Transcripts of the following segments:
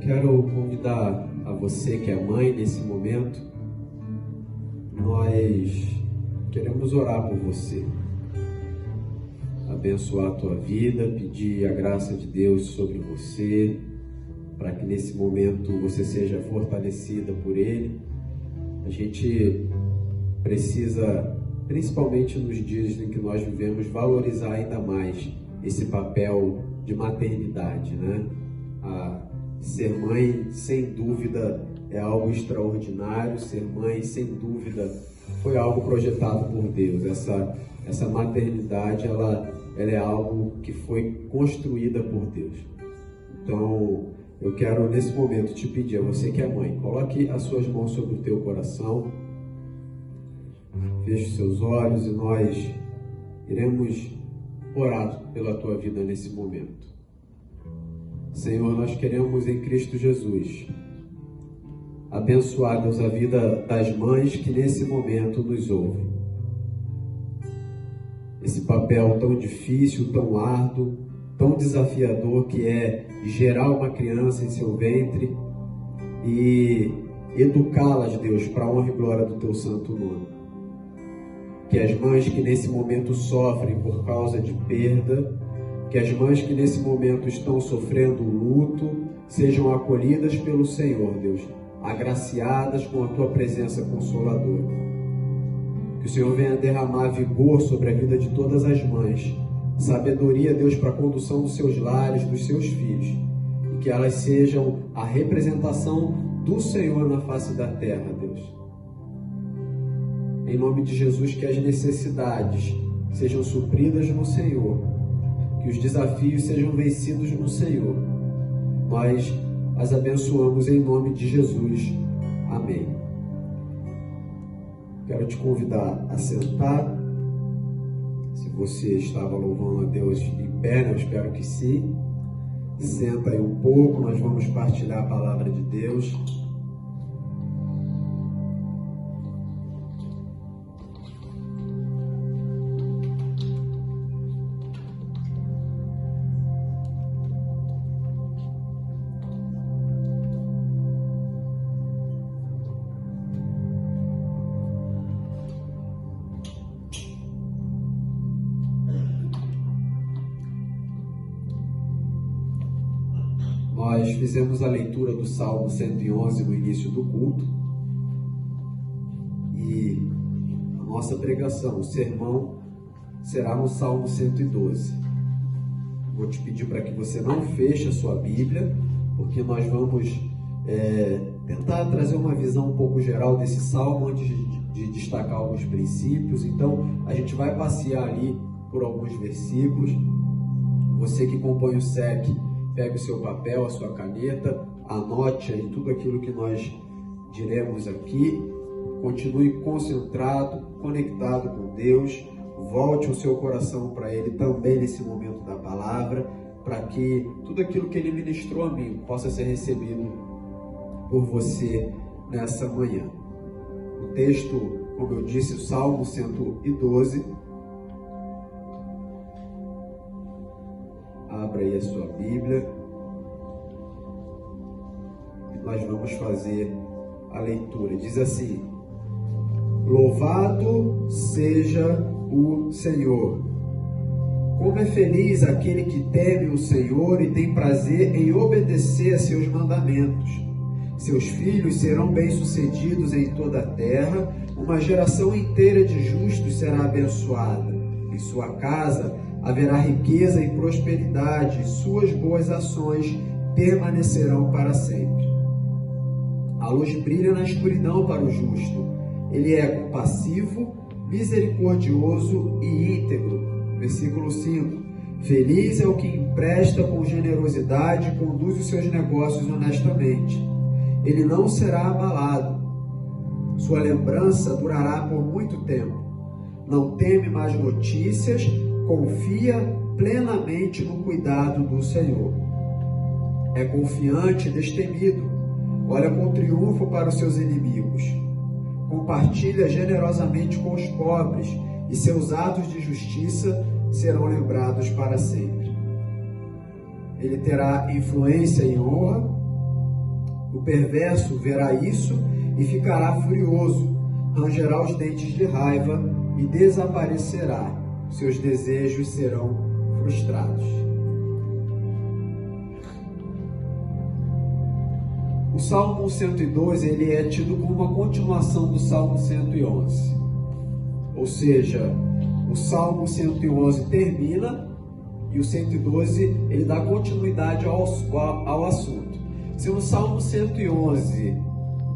Quero convidar a você que é mãe nesse momento. Nós queremos orar por você, abençoar a tua vida, pedir a graça de Deus sobre você, para que nesse momento você seja fortalecida por Ele. A gente precisa, principalmente nos dias em que nós vivemos, valorizar ainda mais esse papel de maternidade, né? Ser mãe, sem dúvida, é algo extraordinário. Ser mãe, sem dúvida, foi algo projetado por Deus. Essa maternidade, ela é algo que foi construída por Deus. Então, eu quero nesse momento te pedir, a você que é mãe, coloque as suas mãos sobre o teu coração, feche os seus olhos e nós iremos orar pela tua vida nesse momento. Senhor, nós queremos em Cristo Jesus abençoar, Deus, a vida das mães que nesse momento nos ouvem. Esse papel tão difícil, tão árduo, tão desafiador que é gerar uma criança em seu ventre e educá-las, Deus, para a honra e glória do teu santo nome. Que as mães que nesse momento sofrem por causa de perda, que as mães que nesse momento estão sofrendo luto, sejam acolhidas pelo Senhor, Deus, agraciadas com a tua presença consoladora. Que o Senhor venha derramar vigor sobre a vida de todas as mães, sabedoria, Deus, para a condução dos seus lares, dos seus filhos, e que elas sejam a representação do Senhor na face da terra, Deus. Em nome de Jesus, que as necessidades sejam supridas no Senhor, que os desafios sejam vencidos no Senhor. Nós as abençoamos em nome de Jesus. Amém. Quero te convidar a sentar. Se você estava louvando a Deus em pé, eu espero que sim. Senta aí um pouco, nós vamos partilhar a palavra de Deus. Nós fizemos a leitura do Salmo 111 no início do culto e a nossa pregação, o sermão, será no Salmo 112. Vou te pedir para que você não feche a sua Bíblia, porque nós vamos tentar trazer uma visão um pouco geral desse Salmo antes de destacar alguns princípios. Então, a gente vai passear ali por alguns versículos. Você que compõe o SEC, pegue o seu papel, a sua caneta, anote aí tudo aquilo que nós diremos aqui, continue concentrado, conectado com Deus, volte o seu coração para Ele também nesse momento da palavra, para que tudo aquilo que Ele ministrou a mim possa ser recebido por você nessa manhã. O texto, como eu disse, o Salmo 112, abra aí a sua Bíblia e nós vamos fazer a leitura. Diz assim: Louvado seja o Senhor. Como é feliz aquele que teme o Senhor e tem prazer em obedecer a seus mandamentos. Seus filhos serão bem-sucedidos em toda a terra, uma geração inteira de justos será abençoada. Em sua casa haverá riqueza e prosperidade, e suas boas ações permanecerão para sempre. A luz brilha na escuridão para o justo. Ele é compassivo, misericordioso e íntegro. Versículo 5. Feliz é o que empresta com generosidade e conduz os seus negócios honestamente. Ele não será abalado. Sua lembrança durará por muito tempo. Não teme más notícias, confia plenamente no cuidado do Senhor. É confiante e destemido. Olha com triunfo para os seus inimigos. Compartilha generosamente com os pobres, e seus atos de justiça serão lembrados para sempre. Ele terá influência e honra, O perverso verá isso e ficará furioso, rangerá os dentes de raiva e desaparecerá. Seus desejos serão frustrados. O Salmo 112 ele é tido como uma continuação do Salmo 111. Ou seja, o Salmo 111 termina e o 112 ele dá continuidade ao assunto. Se no Salmo 111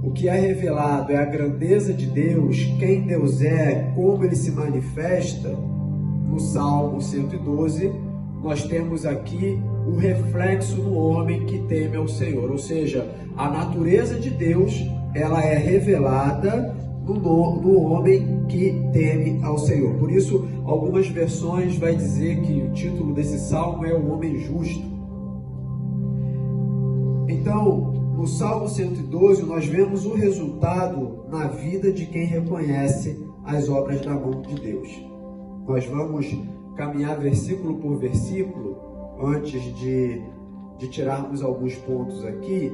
o que é revelado é a grandeza de Deus, quem Deus é, como ele se manifesta, no Salmo 112 nós temos aqui o reflexo do homem que teme ao Senhor. Ou seja, a natureza de Deus ela é revelada no homem que teme ao Senhor. Por isso, algumas versões vai dizer que o título desse salmo é o homem justo. Então, no Salmo 112, nós vemos o resultado na vida de quem reconhece as obras da mão de Deus. Nós vamos caminhar versículo por versículo, antes de tirarmos alguns pontos aqui.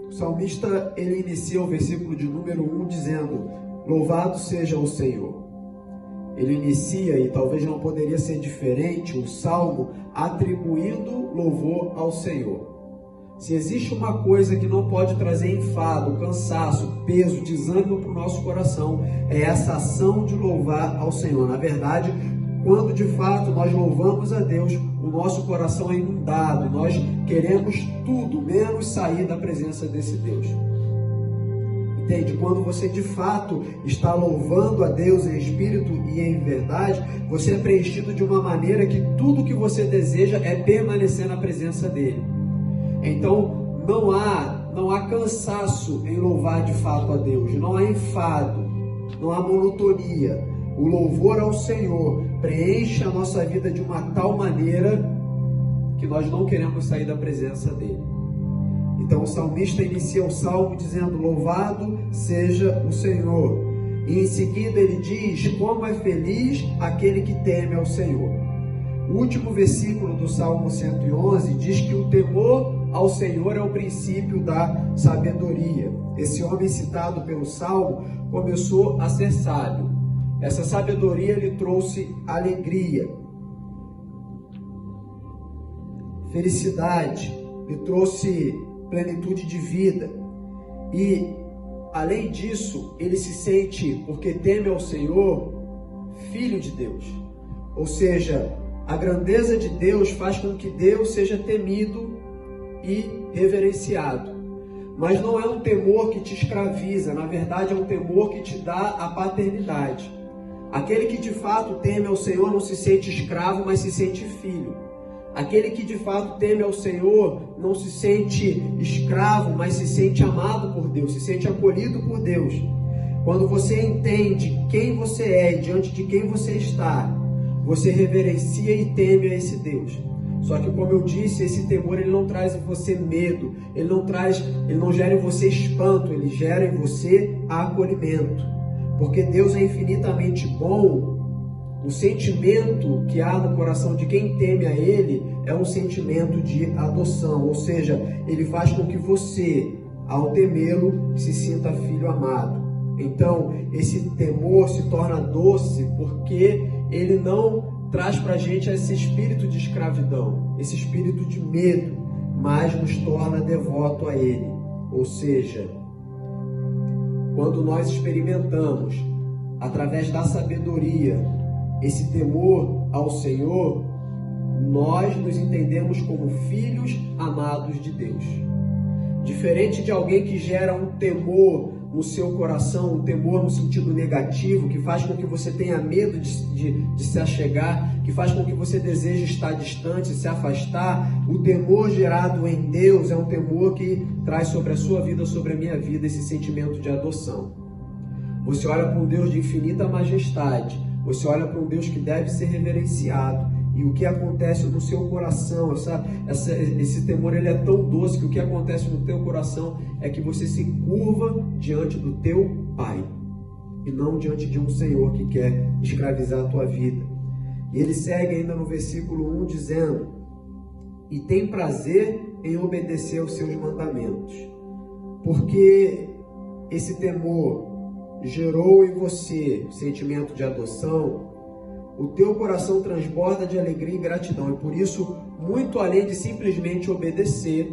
O salmista, ele inicia o versículo de número 1 dizendo: louvado seja o Senhor. Ele inicia, e talvez não poderia ser diferente, o salmo atribuindo louvor ao Senhor. Se existe uma coisa que não pode trazer enfado, cansaço, peso, desânimo para o nosso coração, é essa ação de louvar ao Senhor. Na verdade, quando de fato nós louvamos a Deus, o nosso coração é inundado, nós queremos tudo menos sair da presença desse Deus. Entende? Quando você de fato está louvando a Deus em espírito e em verdade, você é preenchido de uma maneira que tudo que você deseja é permanecer na presença dele. Então não há cansaço em louvar de fato a Deus, não há enfado, não há monotonia. O louvor ao Senhor preenche a nossa vida de uma tal maneira que nós não queremos sair da presença dele. Então o salmista inicia o salmo dizendo: louvado seja o Senhor. E em seguida ele diz: como é feliz aquele que teme ao Senhor. O último versículo do Salmo 111 diz que o temor ao Senhor é o princípio da sabedoria. Esse homem citado pelo Salmo começou a ser sábio. Essa sabedoria lhe trouxe alegria, felicidade, lhe trouxe plenitude de vida. E, além disso, ele se sente, porque teme ao Senhor, filho de Deus. Ou seja, a grandeza de Deus faz com que Deus seja temido e reverenciado. Mas não é um temor que te escraviza, na verdade é um temor que te dá a paternidade. Aquele que de fato teme ao Senhor não se sente escravo, mas se sente filho. Aquele que de fato teme ao Senhor não se sente escravo, mas se sente amado por Deus, se sente acolhido por Deus. Quando você entende quem você é e diante de quem você está, você reverencia e teme a esse Deus. Só que, como eu disse, esse temor ele não traz em você medo, ele não gera em você espanto, ele gera em você acolhimento. Porque Deus é infinitamente bom. O sentimento que há no coração de quem teme a Ele é um sentimento de adoção, ou seja, Ele faz com que você, ao temê-lo, se sinta filho amado. Então, esse temor se torna doce porque ele não traz para a gente esse espírito de escravidão, esse espírito de medo, mas nos torna devoto a Ele. Ou seja, quando nós experimentamos, através da sabedoria, esse temor ao Senhor, nós nos entendemos como filhos amados de Deus. Diferente de alguém que gera um temor no seu coração, um temor no sentido negativo, que faz com que você tenha medo de se achegar, que faz com que você deseje estar distante, se afastar. O temor gerado em Deus é um temor que traz sobre a sua vida, sobre a minha vida, esse sentimento de adoção. Você olha para um Deus de infinita majestade, você olha para um Deus que deve ser reverenciado, e o que acontece no seu coração, esse temor ele é tão doce que o que acontece no teu coração é que você se curva diante do teu Pai e não diante de um Senhor que quer escravizar a tua vida. E ele segue ainda no versículo 1 dizendo: e tem prazer em obedecer aos seus mandamentos. porque esse temor gerou em você o sentimento de adoção, o teu coração transborda de alegria e gratidão. E por isso, muito além de simplesmente obedecer,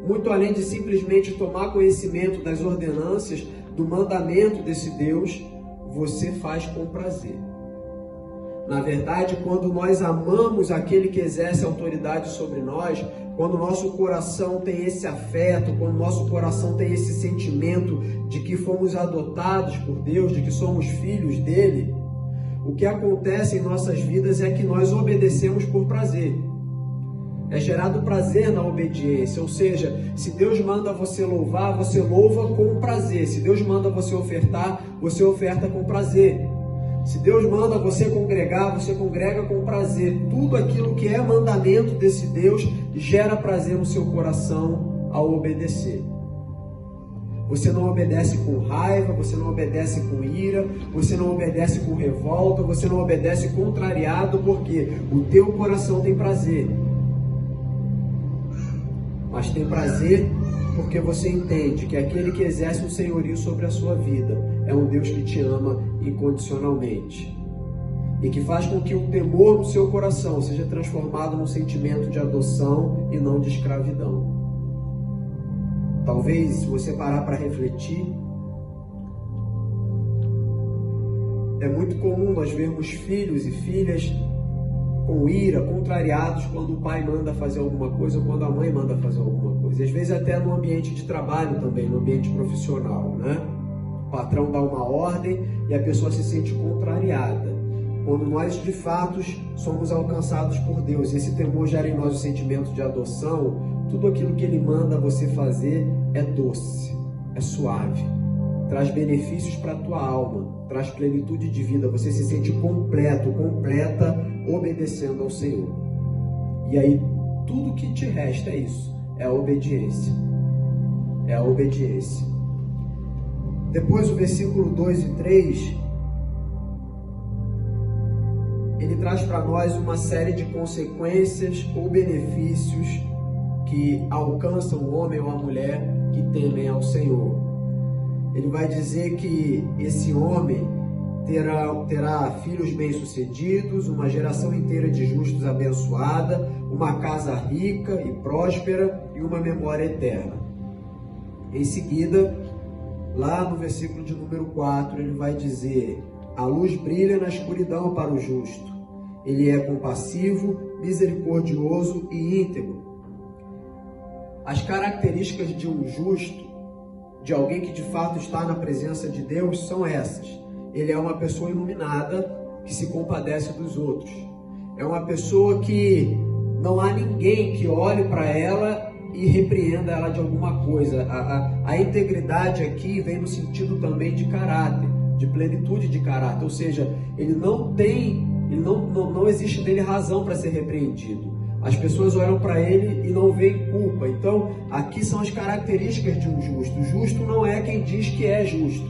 muito além de simplesmente tomar conhecimento das ordenanças, do mandamento desse Deus, você faz com prazer. Na verdade, quando nós amamos aquele que exerce autoridade sobre nós, quando o nosso coração tem esse afeto, quando o nosso coração tem esse sentimento de que fomos adotados por Deus, de que somos filhos dele, o que acontece em nossas vidas é que nós obedecemos por prazer. É gerado prazer na obediência, ou seja, se Deus manda você louvar, você louva com prazer. Se Deus manda você ofertar, você oferta com prazer. Se Deus manda você congregar, você congrega com prazer. Tudo aquilo que é mandamento desse Deus gera prazer no seu coração ao obedecer. Você não obedece com raiva, você não obedece com ira, você não obedece com revolta, você não obedece contrariado, porque o teu coração tem prazer. Mas tem prazer porque você entende que aquele que exerce um senhorio sobre a sua vida é um Deus que te ama incondicionalmente e que faz com que o temor no seu coração seja transformado num sentimento de adoção e não de escravidão. Talvez, se você parar para refletir, é muito comum nós vermos filhos e filhas com ira, contrariados quando o pai manda fazer alguma coisa ou quando a mãe manda fazer alguma coisa. E às vezes até no ambiente de trabalho também, no ambiente profissional, né? O patrão dá uma ordem e a pessoa se sente contrariada. Quando nós, de fato, somos alcançados por Deus, esse temor gera em nós o sentimento de adoção, tudo aquilo que Ele manda você fazer é doce, é suave, traz benefícios para a tua alma, traz plenitude de vida, você se sente completo, completa, obedecendo ao Senhor. E aí, tudo que te resta é isso, é a obediência. É a obediência. Depois, o versículo 2 e 3, ele traz para nós uma série de consequências ou benefícios que alcançam o homem ou a mulher que temem ao Senhor. Ele vai dizer que esse homem terá filhos bem-sucedidos, uma geração inteira de justos abençoada, uma casa rica e próspera e uma memória eterna. Em seguida, lá no versículo de número 4, ele vai dizer: a luz brilha na escuridão para o justo. Ele é compassivo, misericordioso e íntegro. As características de um justo, de alguém que de fato está na presença de Deus, são essas. Ele é uma pessoa iluminada, que se compadece dos outros. É uma pessoa que não há ninguém que olhe para ela e repreenda ela de alguma coisa. A integridade aqui vem no sentido também de caráter, de plenitude de caráter. Ou seja, não existe nele razão para ser repreendido. As pessoas olham para ele e não veem culpa. Então, aqui são as características de um justo. Justo não é quem diz que é justo.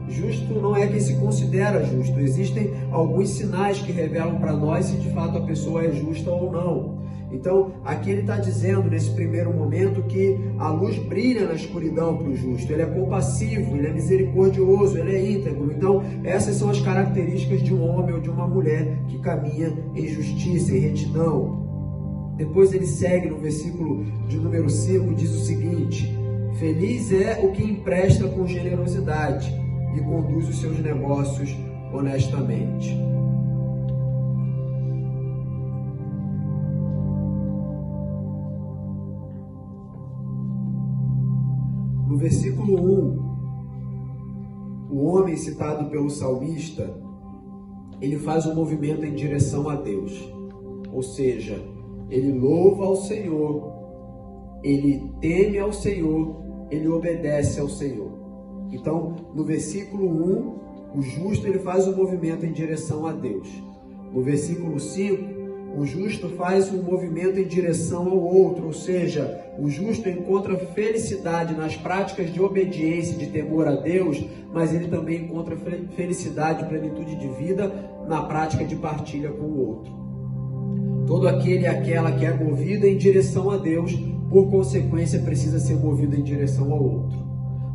Justo não é quem se considera justo. Existem alguns sinais que revelam para nós se de fato a pessoa é justa ou não. Então, aqui ele está dizendo, nesse primeiro momento, que a luz brilha na escuridão para o justo. Ele é compassivo, ele é misericordioso, ele é íntegro. Então, essas são as características de um homem ou de uma mulher que caminha em justiça, em retidão. Depois ele segue no versículo de número 5, diz o seguinte: feliz é o que empresta com generosidade e conduz os seus negócios honestamente. No versículo 1, o homem citado pelo salmista, ele faz um movimento em direção a Deus. Ou seja, ele louva ao Senhor, ele teme ao Senhor, ele obedece ao Senhor. Então, no versículo 1, o justo ele faz um movimento em direção a Deus. No versículo 5, o justo faz um movimento em direção ao outro, ou seja, o justo encontra felicidade nas práticas de obediência, de temor a Deus, mas ele também encontra felicidade e plenitude de vida na prática de partilha com o outro. Todo aquele e aquela que é movido em direção a Deus por consequência, precisa ser movido em direção ao outro.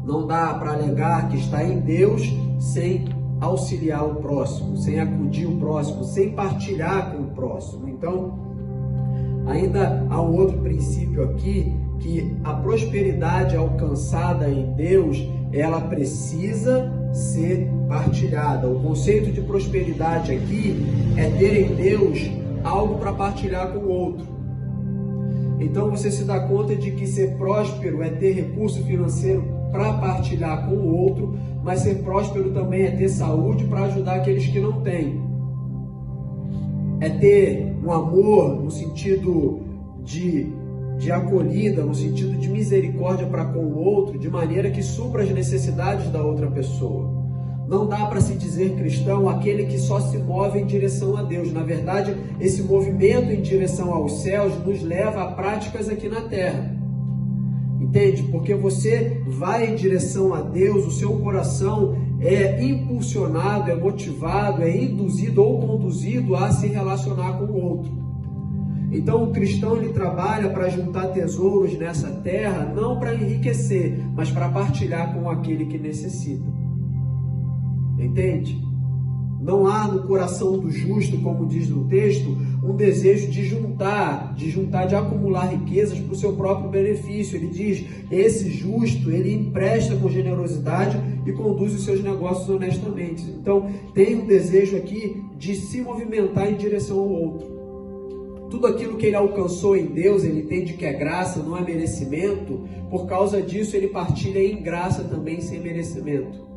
Não dá para alegar que está em Deus sem auxiliar o próximo, sem acudir o próximo, sem partilhar com o próximo. Então, ainda há um outro princípio aqui, que a prosperidade alcançada em Deus, ela precisa ser partilhada. O conceito de prosperidade aqui é ter em Deus algo para partilhar com o outro. Então você se dá conta de que ser próspero é ter recurso financeiro para partilhar com o outro, mas ser próspero também é ter saúde para ajudar aqueles que não têm. É ter um amor no sentido de acolhida, no sentido de misericórdia para com o outro, de maneira que supra as necessidades da outra pessoa. Não dá para se dizer cristão aquele que só se move em direção a Deus. Na verdade, esse movimento em direção aos céus nos leva a práticas aqui na terra. Entende? Porque você vai em direção a Deus, o seu coração é impulsionado, é motivado, é induzido ou conduzido a se relacionar com o outro. Então o cristão ele trabalha para juntar tesouros nessa terra, não para enriquecer, mas para partilhar com aquele que necessita. Entende? Não há no coração do justo, como diz no texto, um desejo de juntar, de acumular riquezas para o seu próprio benefício. Ele diz, esse justo, ele empresta com generosidade e conduz os seus negócios honestamente. Então, tem um desejo aqui de se movimentar em direção ao outro. Tudo aquilo que ele alcançou em Deus, ele entende que é graça, não é merecimento. Por causa disso, ele partilha em graça também, sem merecimento.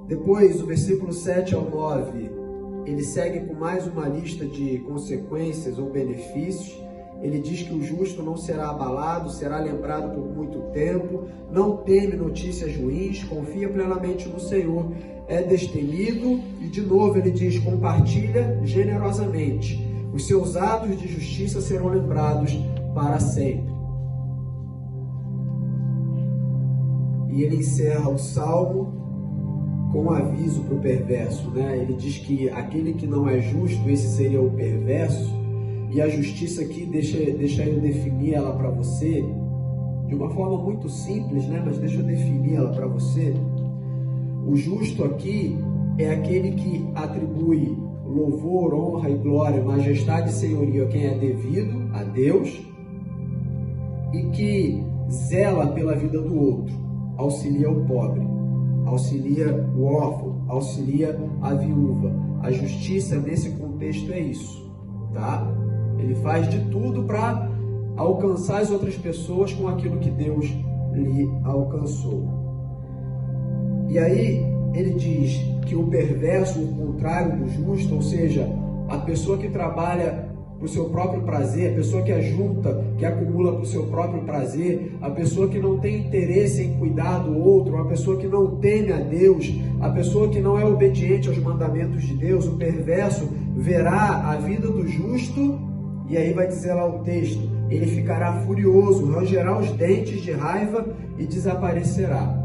Depois, o versículo 7 ao 9, ele segue com mais uma lista de consequências ou benefícios. Ele diz que o justo não será abalado, será lembrado por muito tempo, não teme notícias ruins, confia plenamente no Senhor, é destemido e, de novo, ele diz, compartilha generosamente. Os seus atos de justiça serão lembrados para sempre. E ele encerra o Salmo com um aviso para o perverso, né? Ele diz que aquele que não é justo, esse seria o perverso, e a justiça aqui, deixa eu definir ela para você, de uma forma muito simples, né? Mas deixa eu definir ela para você. O justo aqui é aquele que atribui louvor, honra e glória, majestade e senhoria a quem é devido, a Deus, e que zela pela vida do outro, auxilia o pobre, auxilia o órfão, auxilia a viúva. A justiça nesse contexto é isso, tá? Ele faz de tudo para alcançar as outras pessoas com aquilo que Deus lhe alcançou. E aí ele diz que o perverso, o contrário do justo, ou seja, a pessoa que trabalha para o seu próprio prazer, a pessoa que ajunta, que acumula para o seu próprio prazer, a pessoa que não tem interesse em cuidar do outro, a pessoa que não teme a Deus, a pessoa que não é obediente aos mandamentos de Deus, o perverso verá a vida do justo, e aí vai dizer lá o texto, ele ficará furioso, rangerá os dentes de raiva e desaparecerá.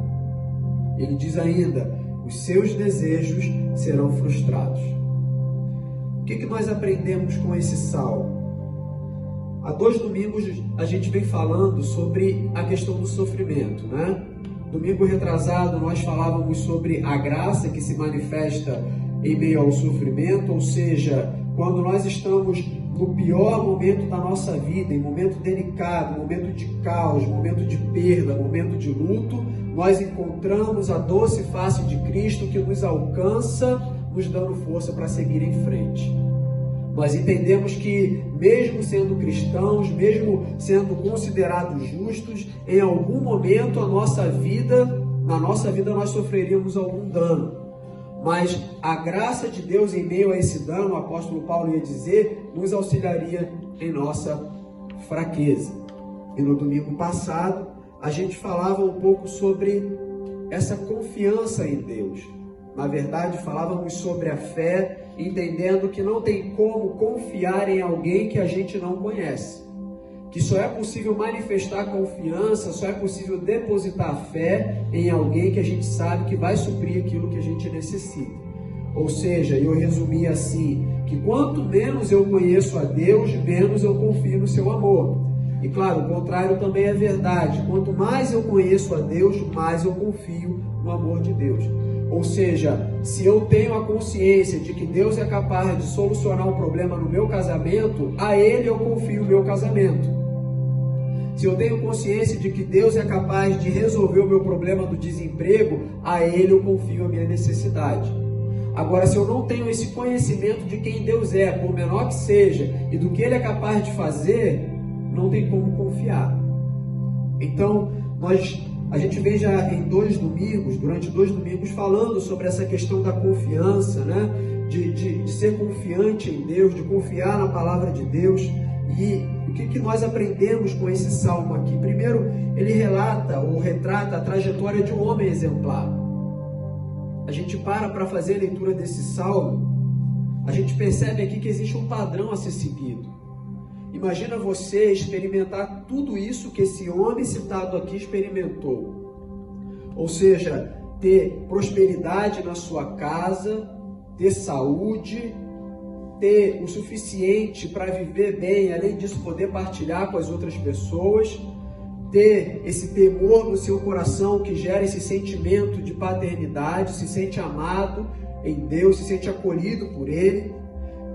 Ele diz ainda, os seus desejos serão frustrados. O que nós aprendemos com esse salmo? Há 2 domingos a gente vem falando sobre a questão do sofrimento, né? Domingo retrasado nós falávamos sobre a graça que se manifesta em meio ao sofrimento, ou seja, quando nós estamos no pior momento da nossa vida, em momento delicado, momento de caos, momento de perda, momento de luto, nós encontramos a doce face de Cristo que nos alcança, nos dando força para seguir em frente. Nós entendemos que, mesmo sendo cristãos, mesmo sendo considerados justos, em algum momento na nossa vida nós sofreríamos algum dano. Mas a graça de Deus em meio a esse dano, o apóstolo Paulo ia dizer, nos auxiliaria em nossa fraqueza. E no domingo passado, a gente falava um pouco sobre essa confiança em Deus. Na verdade, falávamos sobre a fé, entendendo que não tem como confiar em alguém que a gente não conhece. Que só é possível manifestar confiança, só é possível depositar fé em alguém que a gente sabe que vai suprir aquilo que a gente necessita. Ou seja, eu resumi assim, que quanto menos eu conheço a Deus, menos eu confio no seu amor. E claro, o contrário também é verdade. Quanto mais eu conheço a Deus, mais eu confio no amor de Deus. Ou seja, se eu tenho a consciência de que Deus é capaz de solucionar um problema no meu casamento, a Ele eu confio o meu casamento. Se eu tenho consciência de que Deus é capaz de resolver o meu problema do desemprego, a Ele eu confio a minha necessidade. Agora, se eu não tenho esse conhecimento de quem Deus é, por menor que seja, e do que Ele é capaz de fazer, não tem como confiar. Então, a gente vem já em durante 2 domingos, falando sobre essa questão da confiança, né? De ser confiante em Deus, de confiar na palavra de Deus. E o que nós aprendemos com esse salmo aqui? Primeiro, ele relata ou retrata a trajetória de um homem exemplar. A gente para fazer a leitura desse salmo, a gente percebe aqui que existe um padrão a ser seguido. Imagina você experimentar tudo isso que esse homem citado aqui experimentou. Ou seja, ter prosperidade na sua casa, ter saúde, ter o suficiente para viver bem, além disso poder partilhar com as outras pessoas, ter esse temor no seu coração que gera esse sentimento de paternidade, se sente amado em Deus, se sente acolhido por Ele,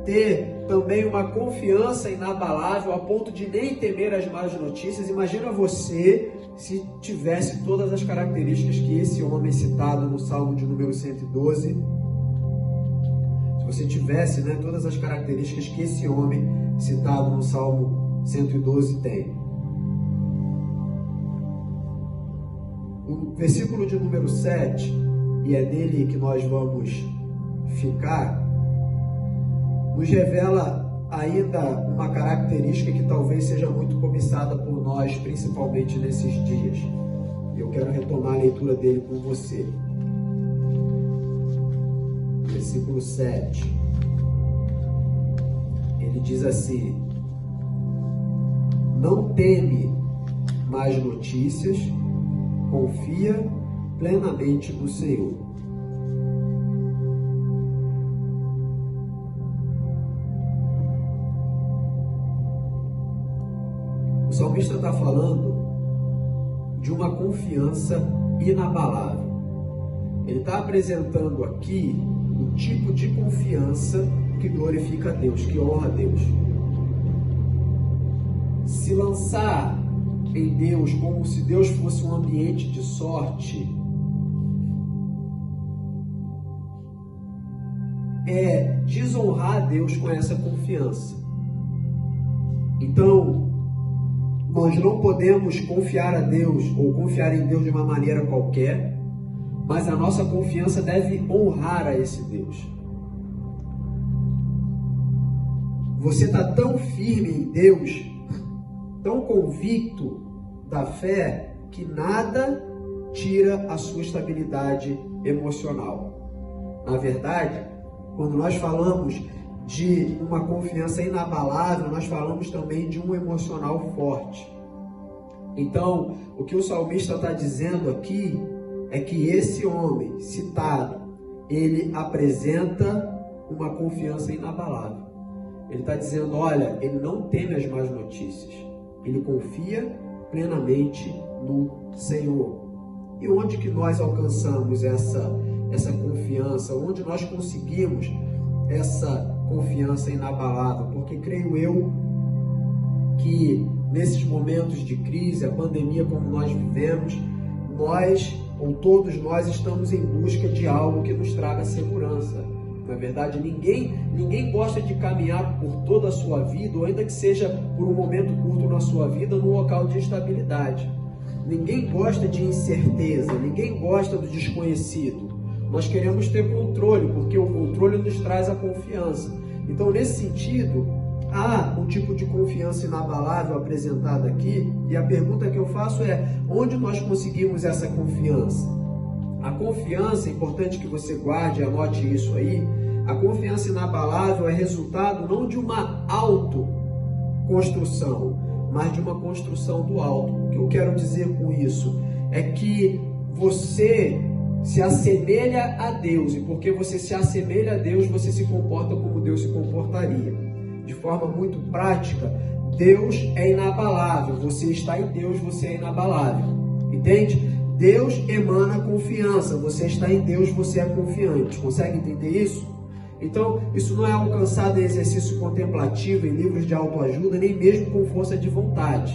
ter também uma confiança inabalável a ponto de nem temer as más notícias. Imagina você se tivesse todas as características que esse homem citado no Salmo de número 112, se você tivesse, né, todas as características que esse homem citado no Salmo 112 tem. O versículo de número 7, e é nele que nós vamos ficar, nos revela ainda uma característica que talvez seja muito cobiçada por nós, principalmente nesses dias. Eu quero retomar a leitura dele com você. Versículo 7. Ele diz assim: não teme mais notícias, confia plenamente no Senhor. O salmista está falando de uma confiança inabalável. Ele está apresentando aqui o tipo de confiança que glorifica a Deus, que honra a Deus. Se lançar em Deus como se Deus fosse um ambiente de sorte é desonrar a Deus com essa confiança. Então, nós não podemos confiar a Deus ou confiar em Deus de uma maneira qualquer, mas a nossa confiança deve honrar a esse Deus. Você está tão firme em Deus, tão convicto da fé, que nada tira a sua estabilidade emocional. Na verdade, quando nós falamos de uma confiança inabalável, nós falamos também de um emocional forte. Então, o que o salmista está dizendo aqui é que esse homem citado, ele apresenta uma confiança inabalável. Ele está dizendo, olha, ele não teme as más notícias, ele confia plenamente no Senhor. E onde que nós alcançamos essa confiança? Onde nós conseguimos essa confiança inabalável? Porque creio eu que nesses momentos de crise, a pandemia como nós vivemos, nós, ou todos nós, estamos em busca de algo que nos traga segurança. Na verdade, ninguém gosta de caminhar por toda a sua vida, ou ainda que seja por um momento curto na sua vida, num local de instabilidade. Ninguém gosta de incerteza, ninguém gosta do desconhecido. Nós queremos ter controle, porque o controle nos traz a confiança. Então, nesse sentido, há um tipo de confiança inabalável apresentada aqui, e a pergunta que eu faço é, onde nós conseguimos essa confiança? A confiança, é importante que você guarde, anote isso aí, a confiança inabalável é resultado não de uma autoconstrução, mas de uma construção do alto. O que eu quero dizer com isso é que você se assemelha a Deus, e porque você se assemelha a Deus, você se comporta como Deus se comportaria. De forma muito prática, Deus é inabalável, você está em Deus, você é inabalável. Entende? Deus emana confiança, você está em Deus, você é confiante. Consegue entender isso? Então, isso não é alcançado em exercício contemplativo, em livros de autoajuda, nem mesmo com força de vontade.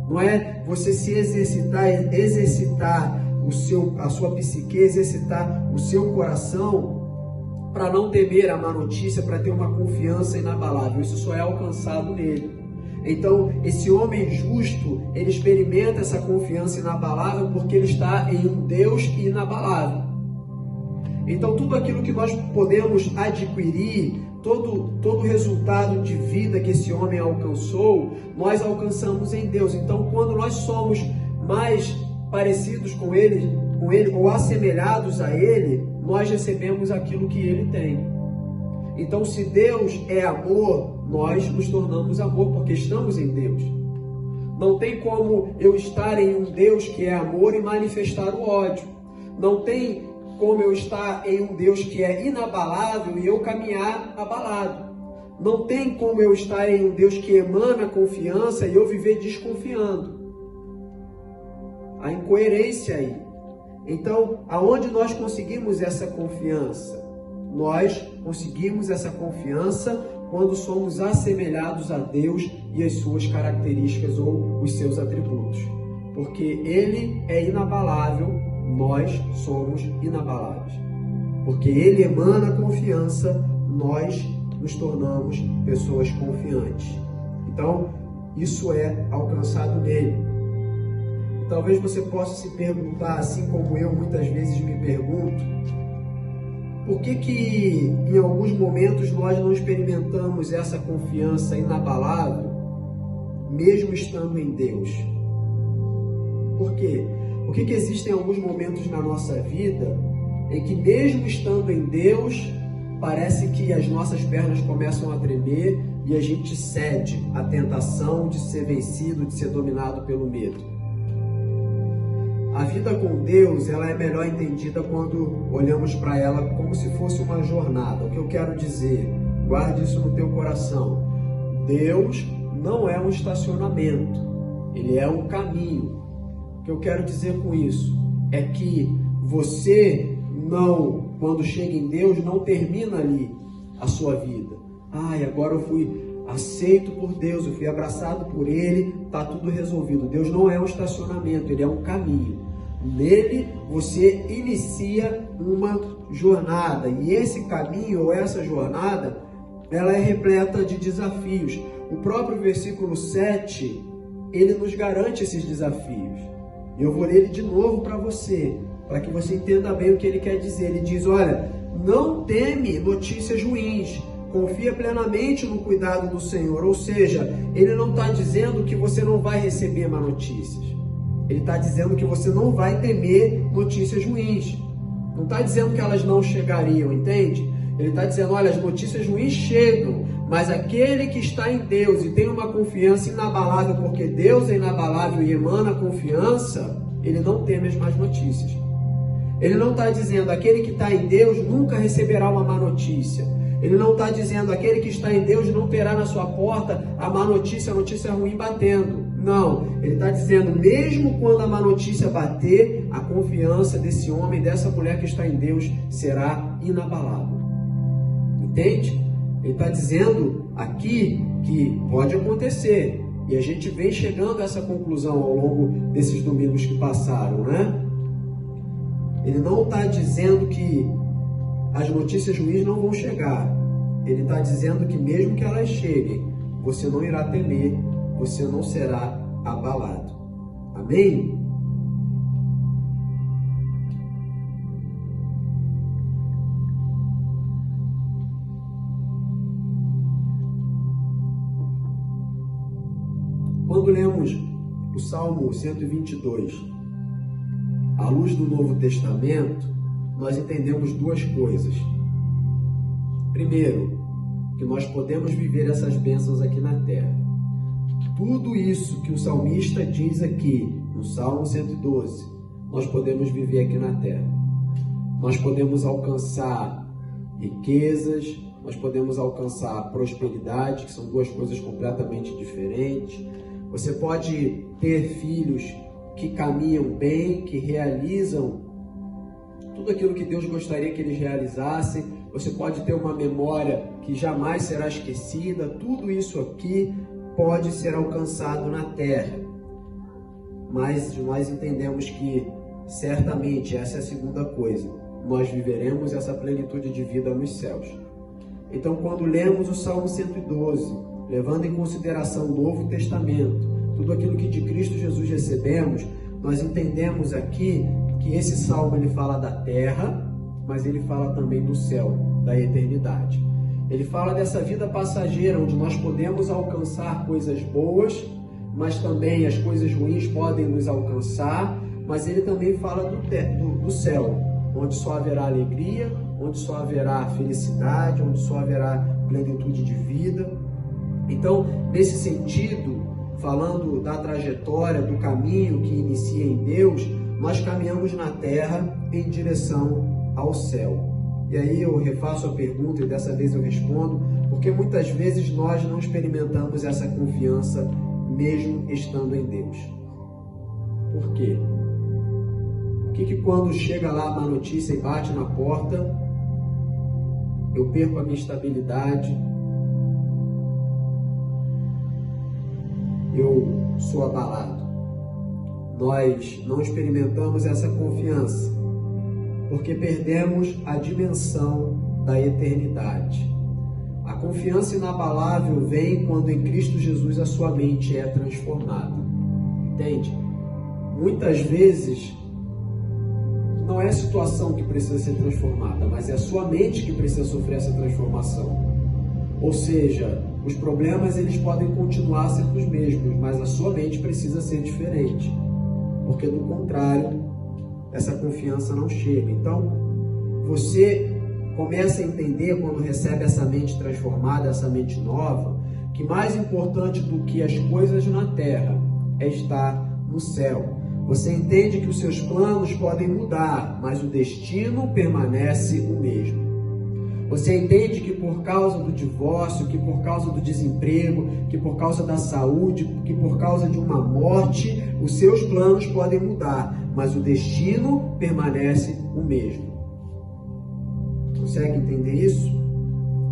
Não é você se exercitar a sua psique, exercitar o seu coração para não temer a má notícia, para ter uma confiança inabalável. Isso só é alcançado nele. Então, esse homem justo, ele experimenta essa confiança inabalável porque ele está em um Deus inabalável. Então, tudo aquilo que nós podemos adquirir, todo o resultado de vida que esse homem alcançou, nós alcançamos em Deus. Então, quando nós somos mais parecidos com ele ou assemelhados a ele, nós recebemos aquilo que ele tem. Então, se Deus é amor, nós nos tornamos amor porque estamos em Deus. Não tem como eu estar em um Deus que é amor e manifestar o ódio. Não tem como eu estar em um Deus que é inabalável e eu caminhar abalado. Não tem como eu estar em um Deus que emana confiança e eu viver desconfiando. A incoerência aí. Então, aonde nós conseguimos essa confiança? Nós conseguimos essa confiança quando somos assemelhados a Deus e as suas características ou os seus atributos. Porque Ele é inabalável, nós somos inabaláveis. Porque Ele emana confiança, nós nos tornamos pessoas confiantes. Então, isso é alcançado nele. E talvez você possa se perguntar, assim como eu muitas vezes me pergunto, por que em alguns momentos nós não experimentamos essa confiança inabalável, mesmo estando em Deus? Por quê? Por que existem alguns momentos na nossa vida em que, mesmo estando em Deus, parece que as nossas pernas começam a tremer e a gente cede à tentação de ser vencido, de ser dominado pelo medo? A vida com Deus, ela é melhor entendida quando olhamos para ela como se fosse uma jornada. O que eu quero dizer? Guarde isso no teu coração. Deus não é um estacionamento, Ele é um caminho. O que eu quero dizer com isso é que você não, quando chega em Deus, não termina ali a sua vida. Agora eu fui aceito por Deus, eu fui abraçado por Ele, está tudo resolvido. Deus não é um estacionamento, Ele é um caminho. Nele você inicia uma jornada, e esse caminho ou essa jornada, ela é repleta de desafios. O próprio versículo 7, ele nos garante esses desafios. Eu vou ler ele de novo para você, para que você entenda bem o que ele quer dizer. Ele diz, olha, não teme notícias ruins, confia plenamente no cuidado do Senhor. Ou seja, ele não está dizendo que você não vai receber má notícias. Ele está dizendo que você não vai temer notícias ruins. Não está dizendo que elas não chegariam, entende? Ele está dizendo, olha, as notícias ruins chegam, mas aquele que está em Deus e tem uma confiança inabalável, porque Deus é inabalável e emana confiança, ele não teme as más notícias. Ele não está dizendo, aquele que está em Deus nunca receberá uma má notícia. Ele não está dizendo, aquele que está em Deus não terá na sua porta a má notícia, a notícia ruim batendo. Não, ele está dizendo, mesmo quando a má notícia bater, a confiança desse homem, dessa mulher que está em Deus, será inabalável. Entende? Ele está dizendo aqui que pode acontecer. E a gente vem chegando a essa conclusão ao longo desses domingos que passaram, né? Ele não está dizendo que as notícias ruins não vão chegar. Ele está dizendo que mesmo que elas cheguem, você não irá temer, você não será abalado. Amém? Quando lemos o Salmo 122, à luz do Novo Testamento, nós entendemos duas coisas. Primeiro, que nós podemos viver essas bênçãos aqui na terra. Tudo isso que o salmista diz aqui, no Salmo 112, nós podemos viver aqui na Terra. Nós podemos alcançar riquezas, nós podemos alcançar prosperidade, que são duas coisas completamente diferentes. Você pode ter filhos que caminham bem, que realizam tudo aquilo que Deus gostaria que eles realizassem. Você pode ter uma memória que jamais será esquecida. Tudo isso aqui pode ser alcançado na Terra. Mas nós entendemos que, certamente, essa é a segunda coisa. Nós viveremos essa plenitude de vida nos céus. Então, quando lemos o Salmo 112, levando em consideração o Novo Testamento, tudo aquilo que de Cristo Jesus recebemos, nós entendemos aqui que esse Salmo ele fala da terra, mas ele fala também do céu, da eternidade. Ele fala dessa vida passageira, onde nós podemos alcançar coisas boas, mas também as coisas ruins podem nos alcançar, mas ele também fala do céu, onde só haverá alegria, onde só haverá felicidade, onde só haverá plenitude de vida. Então, nesse sentido, falando da trajetória, do caminho que inicia em Deus, nós caminhamos na terra em direção ao céu. E aí eu refaço a pergunta e dessa vez eu respondo, porque muitas vezes nós não experimentamos essa confiança mesmo estando em Deus. Por quê? Por que quando chega lá a má notícia e bate na porta, eu perco a minha estabilidade, eu sou abalado? Nós não experimentamos essa confiança, porque perdemos a dimensão da eternidade. A confiança inabalável vem quando em Cristo Jesus a sua mente é transformada. Entende? Muitas vezes não é a situação que precisa ser transformada, mas é a sua mente que precisa sofrer essa transformação. Ou seja, os problemas eles podem continuar sendo os mesmos, mas a sua mente precisa ser diferente. Porque do contrário, essa confiança não chega. Então, você começa a entender quando recebe essa mente transformada, essa mente nova, que mais importante do que as coisas na terra é estar no céu. Você entende que os seus planos podem mudar, mas o destino permanece o mesmo. Você entende que por causa do divórcio, que por causa do desemprego, que por causa da saúde, que por causa de uma morte, os seus planos podem mudar, mas o destino permanece o mesmo. Consegue entender isso?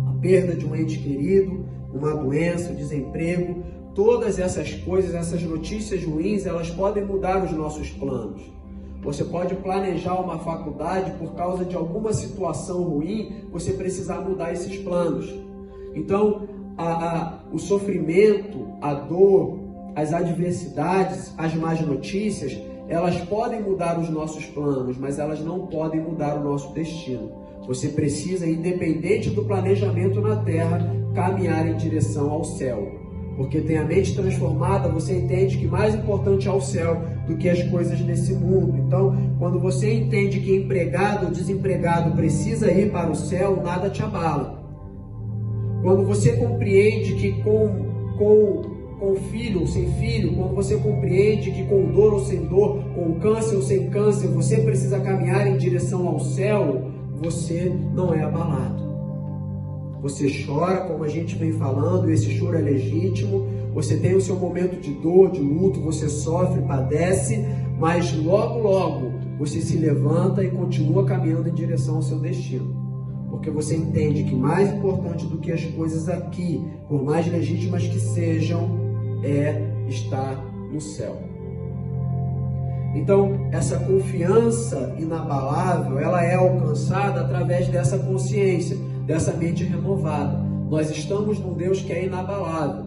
A perda de um ente querido, uma doença, o desemprego, todas essas coisas, essas notícias ruins, elas podem mudar os nossos planos. Você pode planejar uma faculdade por causa de alguma situação ruim, você precisar mudar esses planos. Então, o sofrimento, a dor, as adversidades, as más notícias, elas podem mudar os nossos planos, mas elas não podem mudar o nosso destino. Você precisa, independente do planejamento na terra, caminhar em direção ao céu. Porque tem a mente transformada, você entende que mais importante é o céu do que as coisas nesse mundo. Então, quando você entende que empregado ou desempregado precisa ir para o céu, nada te abala. Quando você compreende que com filho ou sem filho, quando você compreende que com dor ou sem dor, com câncer ou sem câncer, você precisa caminhar em direção ao céu, você não é abalado. Você chora, como a gente vem falando, esse choro é legítimo. Você tem o seu momento de dor, de luto, você sofre, padece, mas logo você se levanta e continua caminhando em direção ao seu destino. Porque você entende que mais importante do que as coisas aqui, por mais legítimas que sejam, é estar no céu. Então, essa confiança inabalável, ela é alcançada através dessa consciência, dessa mente renovada. Nós estamos num Deus que é inabalável,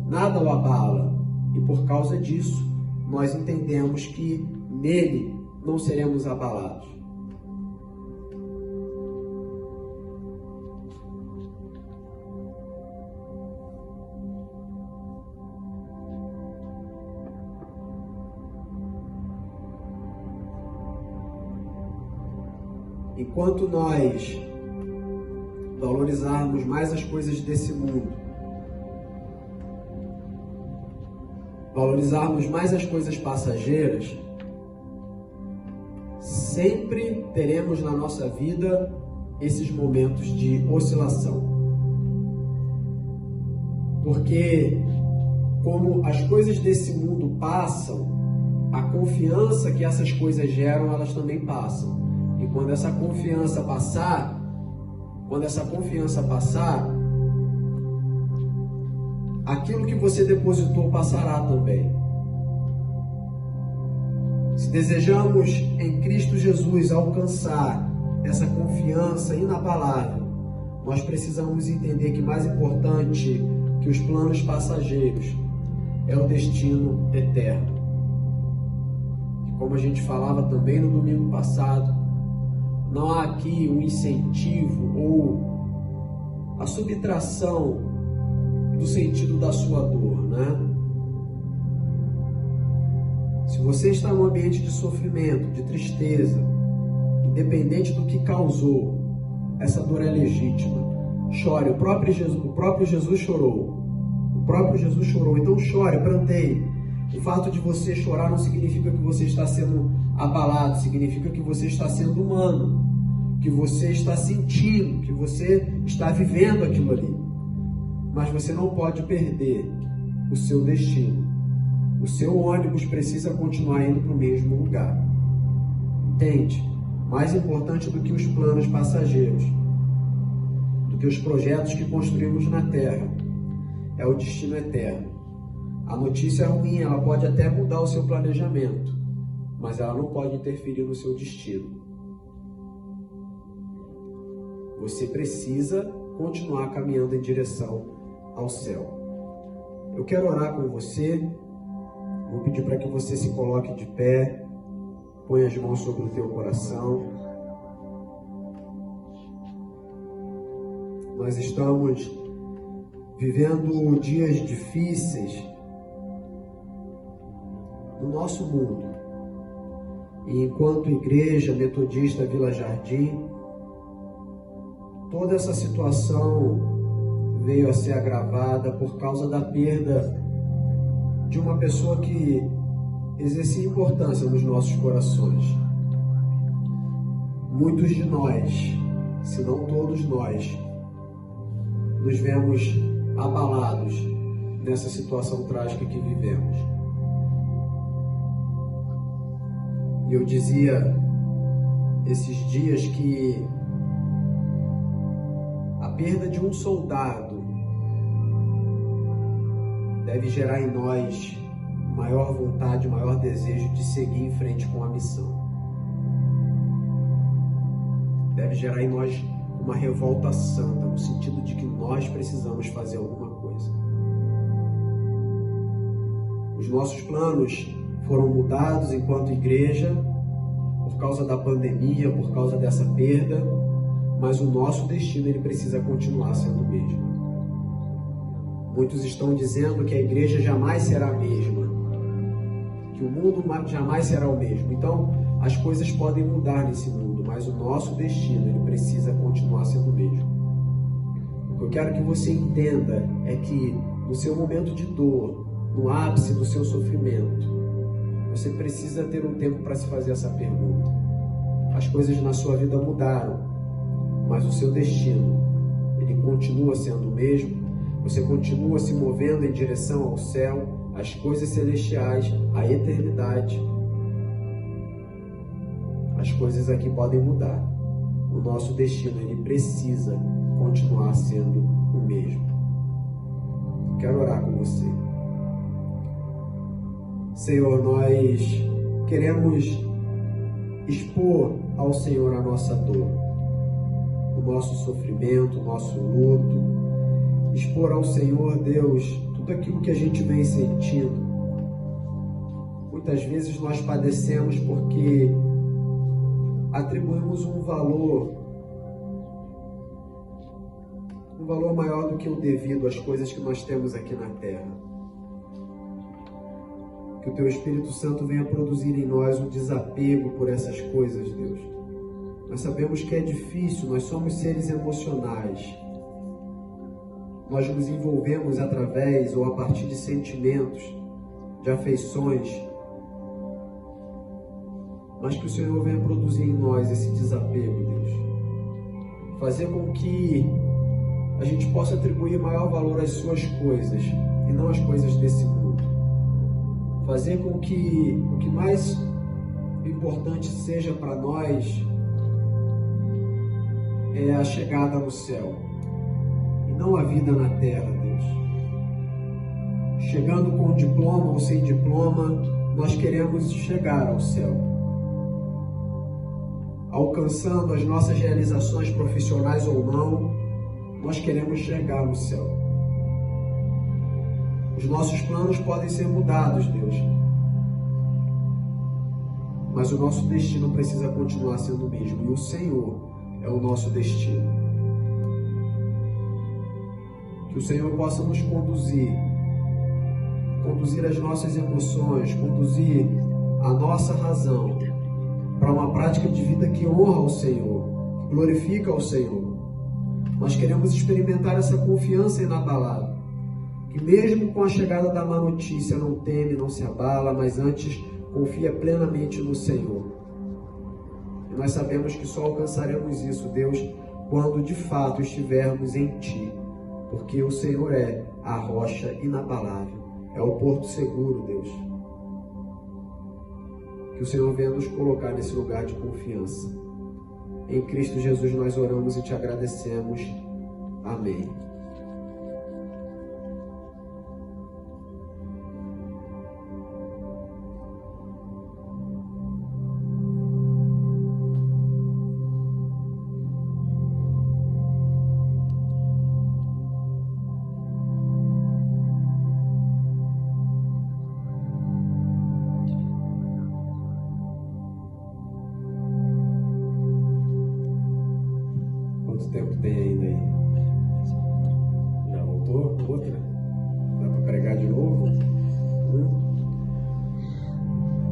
nada o abala, e por causa disso nós entendemos que nele não seremos abalados. Enquanto nós valorizarmos mais as coisas desse mundo, valorizarmos mais as coisas passageiras, sempre teremos na nossa vida esses momentos de oscilação. Porque como as coisas desse mundo passam, a confiança que essas coisas geram, elas também passam. E quando essa confiança passar, aquilo que você depositou passará também. Se desejamos em Cristo Jesus alcançar essa confiança inabalável, nós precisamos entender que mais importante que os planos passageiros é o destino eterno. E como a gente falava também no domingo passado, não há aqui um incentivo ou a subtração do sentido da sua dor, né? Se você está num ambiente de sofrimento, de tristeza, independente do que causou, essa dor é legítima. Chore, o próprio Jesus chorou. O próprio Jesus chorou, então chore, pranteie. O fato de você chorar não significa que você está sendo abalado, significa que você está sendo humano, que você está sentindo, que você está vivendo aquilo ali. Mas você não pode perder o seu destino. O seu ônibus precisa continuar indo para o mesmo lugar. Entende? Mais importante do que os planos passageiros, do que os projetos que construímos na Terra, é o destino eterno. A notícia ruim, ela pode até mudar o seu planejamento, mas ela não pode interferir no seu destino. Você precisa continuar caminhando em direção ao céu. Eu quero orar com você. Vou pedir para que você se coloque de pé, ponha as mãos sobre o teu coração. Nós estamos vivendo dias difíceis no nosso mundo. E enquanto Igreja Metodista Vila Jardim, toda essa situação veio a ser agravada por causa da perda de uma pessoa que exercia importância nos nossos corações. Muitos de nós, se não todos nós, nos vemos abalados nessa situação trágica que vivemos. E eu dizia esses dias que a perda de um soldado deve gerar em nós maior vontade, maior desejo de seguir em frente com a missão. Deve gerar em nós uma revolta santa, no sentido de que nós precisamos fazer alguma coisa. Os nossos planos foram mudados enquanto igreja, por causa da pandemia, por causa dessa perda, mas o nosso destino ele precisa continuar sendo o mesmo. Muitos estão dizendo que a igreja jamais será a mesma, que o mundo jamais será o mesmo. Então, as coisas podem mudar nesse mundo, mas o nosso destino ele precisa continuar sendo o mesmo. O que eu quero que você entenda é que no seu momento de dor, no ápice do seu sofrimento, você precisa ter um tempo para se fazer essa pergunta. As coisas na sua vida mudaram, mas o seu destino ele continua sendo o mesmo. Você continua se movendo em direção ao céu, às coisas celestiais, à eternidade. As coisas aqui podem mudar. O nosso destino ele precisa continuar sendo o mesmo. Quero orar com você. Senhor, nós queremos expor ao Senhor a nossa dor, o nosso sofrimento, o nosso luto, expor ao Senhor, Deus, tudo aquilo que a gente vem sentindo. Muitas vezes nós padecemos porque atribuímos um valor maior do que o devido às coisas que nós temos aqui na terra. Que o Teu Espírito Santo venha produzir em nós um desapego por essas coisas, Deus. Nós sabemos que é difícil, nós somos seres emocionais. Nós nos envolvemos através ou a partir de sentimentos, de afeições. mas que o Senhor venha produzir em nós esse desapego, Deus. Fazer com que a gente possa atribuir maior valor às suas coisas e não às coisas desse mundo. Fazer com que o que mais importante seja para nós é a chegada no céu e não a vida na terra, Deus. Chegando com diploma ou sem diploma, nós queremos chegar ao céu. Alcançando as nossas realizações profissionais ou não, nós queremos chegar no céu. Os nossos planos podem ser mudados, Deus, mas o nosso destino precisa continuar sendo o mesmo, e o Senhor é o nosso destino. Que o Senhor possa nos conduzir as nossas emoções, conduzir a nossa razão para uma prática de vida que honra ao Senhor, que glorifica ao Senhor. Nós queremos experimentar essa confiança inabalável, que mesmo com a chegada da má notícia não teme, não se abala, mas antes confia plenamente no Senhor. E nós sabemos que só alcançaremos isso, Deus, quando de fato estivermos em Ti, porque o Senhor é a rocha inabalável, é o porto seguro, Deus. Que o Senhor venha nos colocar nesse lugar de confiança. Em Cristo Jesus nós oramos e Te agradecemos. Amém. Quanto tempo tem ainda aí? Já voltou? Outra? Dá para pregar de novo?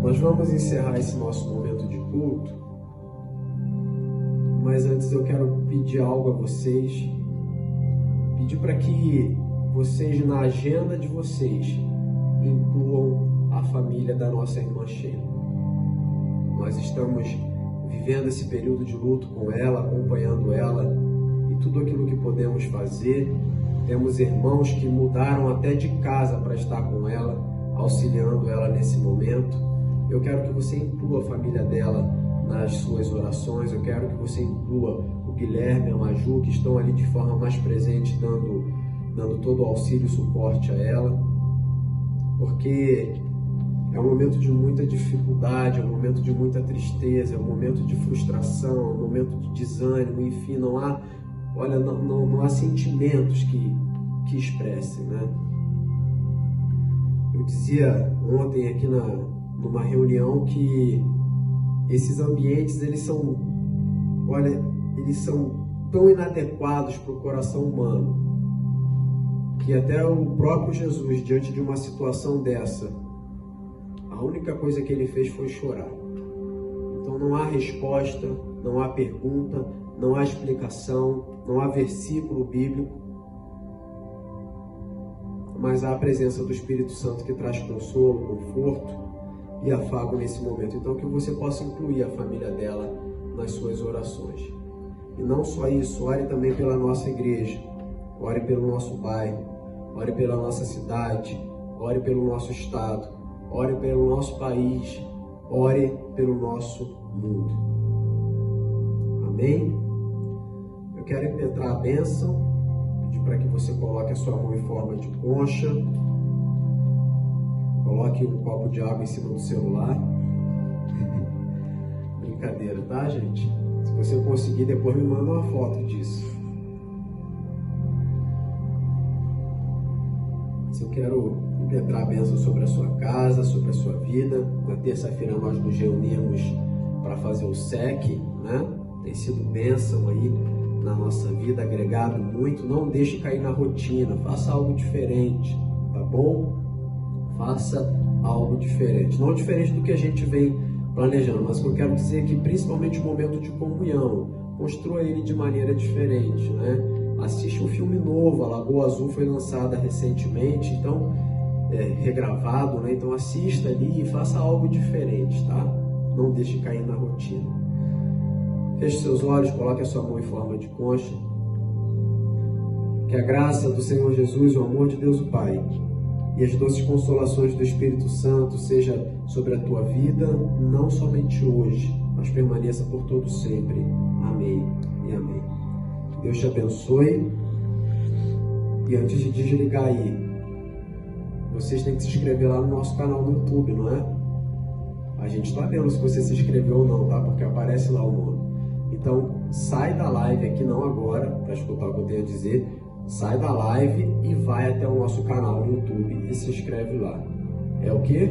Nós vamos encerrar esse nosso momento de culto, mas antes eu quero pedir algo a vocês. Pedir para que vocês, na agenda de vocês, incluam a família da nossa irmã Sheila. Nós estamos vivendo esse período de luto com ela, acompanhando ela e tudo aquilo que podemos fazer. Temos irmãos que mudaram até de casa para estar com ela, auxiliando ela nesse momento. Eu quero que você inclua a família dela nas suas orações. Eu quero que você inclua o Guilherme, a Maju, que estão ali de forma mais presente, dando todo o auxílio e suporte a ela, porque é um momento de muita dificuldade, é um momento de muita tristeza, é um momento de frustração, é um momento de desânimo, enfim, não há sentimentos que expressem, né? Eu dizia ontem aqui numa reunião que esses ambientes, eles são tão inadequados para o coração humano, que até o próprio Jesus, diante de uma situação dessa, a única coisa que ele fez foi chorar. Então não há resposta, não há pergunta, não há explicação, não há versículo bíblico, mas há a presença do Espírito Santo que traz consolo, conforto e afago nesse momento. Então que você possa incluir a família dela nas suas orações. E não só isso, ore também pela nossa igreja, ore pelo nosso bairro, ore pela nossa cidade, ore pelo nosso estado, ore pelo nosso país, ore pelo nosso mundo. Amém? Eu quero impetrar a bênção, pedir para que você coloque a sua mão em forma de concha, coloque um copo de água em cima do celular. Brincadeira, tá, gente? Se você conseguir, depois me manda uma foto disso. Se eu quero impetrar a bênção sobre a sua casa, sobre a sua vida. Na terça-feira nós nos reunimos para fazer o SEC, né? Tem sido bênção aí na nossa vida, agregado muito. Não deixe cair na rotina, faça algo diferente, tá bom? Faça algo diferente. Não diferente do que a gente vem planejando, mas o que eu quero dizer é que principalmente o momento de comunhão, construa ele de maneira diferente, né? Assiste um filme novo, a Lagoa Azul foi lançada recentemente, então regravado, né? Então assista ali e faça algo diferente, tá? não deixe cair na rotina. Feche seus olhos, coloque a sua mão em forma de concha. Que a graça do Senhor Jesus, o amor de Deus o Pai e as doces consolações do Espírito Santo seja sobre a tua vida, não somente hoje, mas permaneça por todo sempre. Amém e amém. Que Deus te abençoe. E antes de desligar aí, vocês têm que se inscrever lá no nosso canal no YouTube, não é? A gente está vendo se você se inscreveu ou não, tá? Porque aparece lá o nome. Então, sai da live aqui, não agora, para escutar o que eu tenho a dizer. Sai da live e vai até o nosso canal no YouTube e se inscreve lá. É o quê?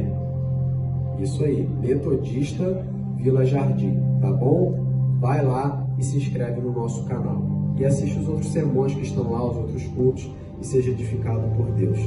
Isso aí, Metodista Vila Jardim, tá bom? Vai lá e se inscreve no nosso canal. E assiste os outros sermões que estão lá, os outros cultos, e seja edificado por Deus.